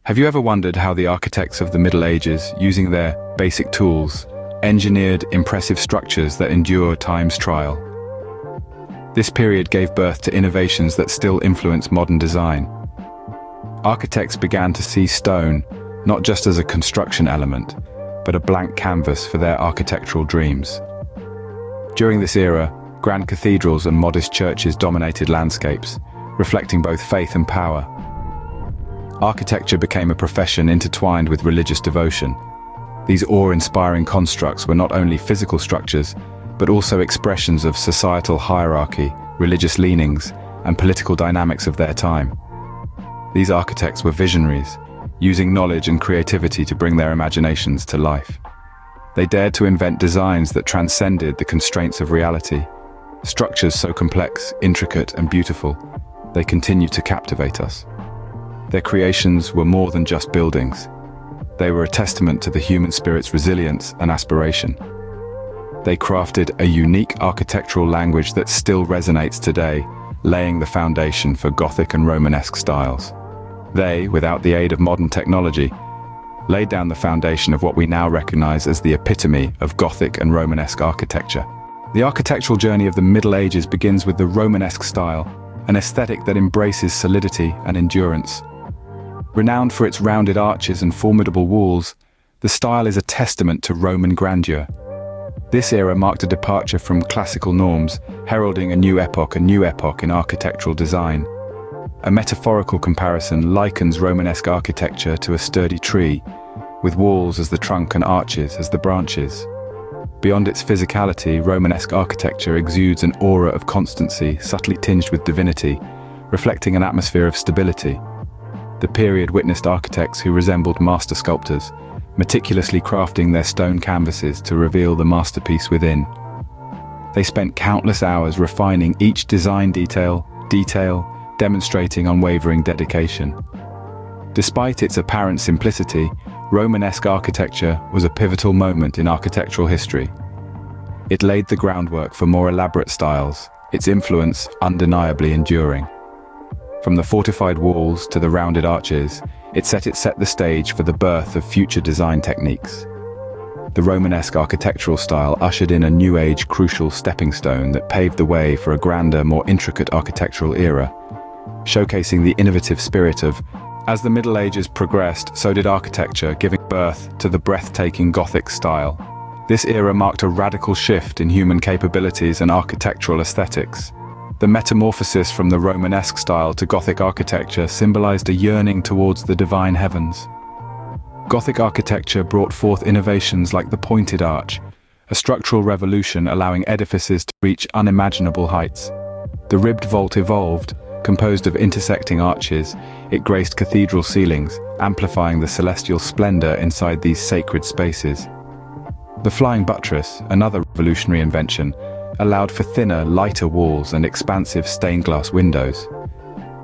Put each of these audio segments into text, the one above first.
Have you ever wondered how the architects of the Middle Ages, using their basic tools, engineered impressive structures that endure time's trial? This period gave birth to innovations that still influence modern design. Architects began to see stone not just as a construction element, but a blank canvas for their architectural dreams. During this era, grand cathedrals and modest churches dominated landscapes, reflecting both faith and power. Architecture became a profession intertwined with religious devotion. These awe-inspiring constructs were not only physical structures, but also expressions of societal hierarchy, religious leanings, and political dynamics of their time. These architects were visionaries, using knowledge and creativity to bring their imaginations to life. They dared to invent designs that transcended the constraints of reality. Structures so complex, intricate, and beautiful, they continue to captivate us. Their creations were more than just buildings. They were a testament to the human spirit's resilience and aspiration. They crafted a unique architectural language that still resonates today, laying the foundation for Gothic and Romanesque styles. They, without the aid of modern technology, laid down the foundation of what we now recognize as the epitome of Gothic and Romanesque architecture. The architectural journey of the Middle Ages begins with the Romanesque style, an aesthetic that embraces solidity and endurance. Renowned for its rounded arches and formidable walls, the style is a testament to Roman grandeur. This era marked a departure from classical norms, heralding a new epoch in architectural design. A metaphorical comparison likens Romanesque architecture to a sturdy tree, with walls as the trunk and arches as the branches. Beyond its physicality, Romanesque architecture exudes an aura of constancy, subtly tinged with divinity, reflecting an atmosphere of stability. The period witnessed architects who resembled master sculptors, meticulously crafting their stone canvases to reveal the masterpiece within. They spent countless hours refining each design detail, demonstrating unwavering dedication. Despite its apparent simplicity, Romanesque architecture was a pivotal moment in architectural history. It laid the groundwork for more elaborate styles, its influence undeniably enduring. From the fortified walls to the rounded arches, it set the stage for the birth of future design techniques. The Romanesque architectural style ushered in a new age crucial stepping stone that paved the way for a grander, more intricate architectural era, showcasing the innovative spirit of. As the Middle Ages progressed, so did architecture, giving birth to the breathtaking Gothic style. This era marked a radical shift in human capabilities and architectural aesthetics. The metamorphosis from the Romanesque style to Gothic architecture symbolized a yearning towards the divine heavens. Gothic architecture brought forth innovations like the pointed arch, a structural revolution allowing edifices to reach unimaginable heights. The ribbed vault evolved. Composed of intersecting arches, it graced cathedral ceilings, amplifying the celestial splendor inside these sacred spaces. The flying buttress, another revolutionary invention, allowed for thinner, lighter walls and expansive stained glass windows.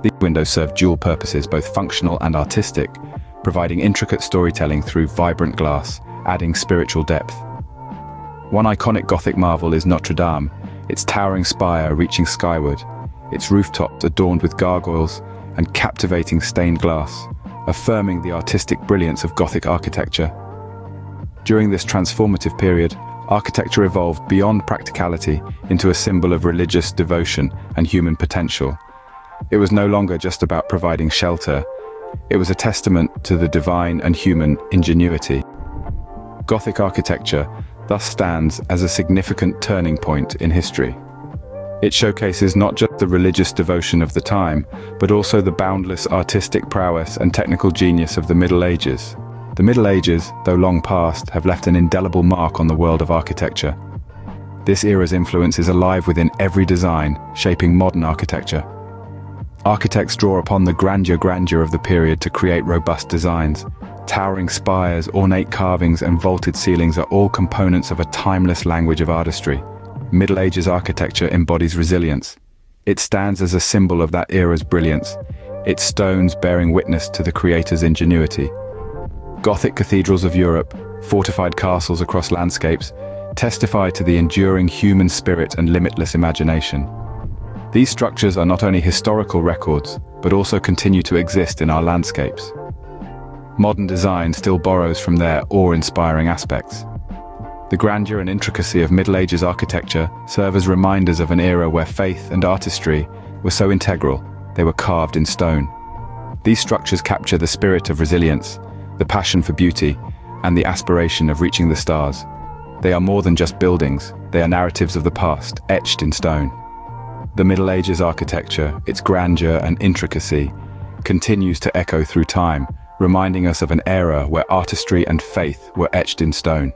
These windows served dual purposes, both functional and artistic, providing intricate storytelling through vibrant glass, adding spiritual depth. One iconic Gothic marvel is Notre Dame, its towering spire reaching skyward, its rooftops adorned with gargoyles and captivating stained glass, affirming the artistic brilliance of Gothic architecture. During this transformative period, architecture evolved beyond practicality into a symbol of religious devotion and human potential. It was no longer just about providing shelter, it was a testament to the divine and human ingenuity. Gothic architecture thus stands as a significant turning point in history. It showcases not just the religious devotion of the time, but also the boundless artistic prowess and technical genius of the Middle Ages. The Middle Ages, though long past, have left an indelible mark on the world of architecture. This era's influence is alive within every design, shaping modern architecture. Architects draw upon the grandeur of the period to create robust designs. Towering spires, ornate carvings, and vaulted ceilings are all components of a timeless language of artistry. Middle Ages architecture embodies resilience. It stands as a symbol of that era's brilliance, its stones bearing witness to the creator's ingenuity. Gothic cathedrals of Europe, fortified castles across landscapes, testify to the enduring human spirit and limitless imagination. These structures are not only historical records, but also continue to exist in our landscapes. modern design still borrows from their awe-inspiring aspects. The grandeur and intricacy of Middle Ages architecture serve as reminders of an era where faith and artistry were so integral, they were carved in stone. These structures capture the spirit of resilience, the passion for beauty, and the aspiration of reaching the stars. They are more than just buildings, they are narratives of the past, etched in stone. The Middle Ages architecture, its grandeur and intricacy, continues to echo through time, reminding us of an era where artistry and faith were etched in stone.